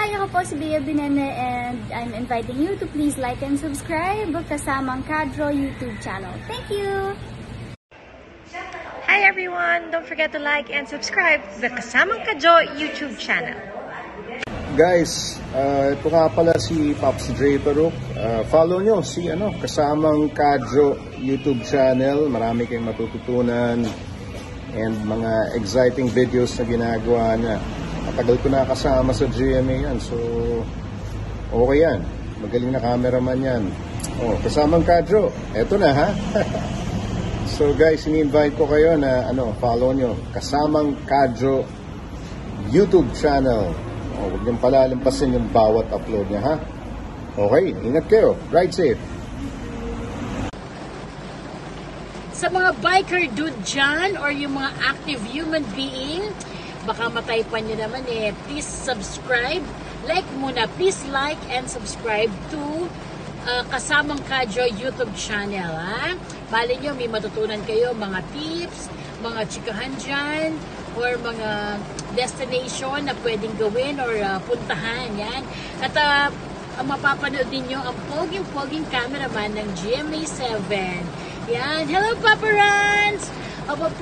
Hi, ako po si Bea Binene and I'm inviting you to please like and subscribe Kasamang Kadro YouTube channel. Thank you! Hi everyone! Don't forget to like and subscribe the Kasamang Kadro YouTube channel. Guys, ito nga pala si Pops Dre Paruk. Follow nyo si Kasamang Kadro YouTube channel. Marami kayong matututunan and mga exciting videos na ginagawa niya. Matagal ko na kasama sa GMA yan. So, okay yan. Magaling na cameraman yan. Oh, Kasamang Kadro. Eto na ha. So guys, ini-invite ko kayo na follow nyo. Kasamang Kadro YouTube channel. Oh, huwag niyong palalampasin yung bawat upload niya ha. Okay, ingat kayo. Ride safe. Sa mga biker dude dyan or yung mga active human being, baka mataypan nyo naman please subscribe. Like muna, please like and subscribe to Kasamang Kadro YouTube channel. Bali nyo, may matutunan kayo mga tips, mga chikahan dyan, or mga destination na pwedeng gawin or puntahan. Yan. At mapapanood ninyo ang poging-poging cameraman ng GMA7. Yan. Hello, Papa Rans!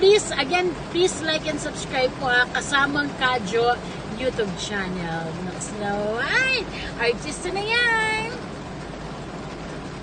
Please like and subscribe po Kasamang Kadro YouTube channel. Next na, artista na yan!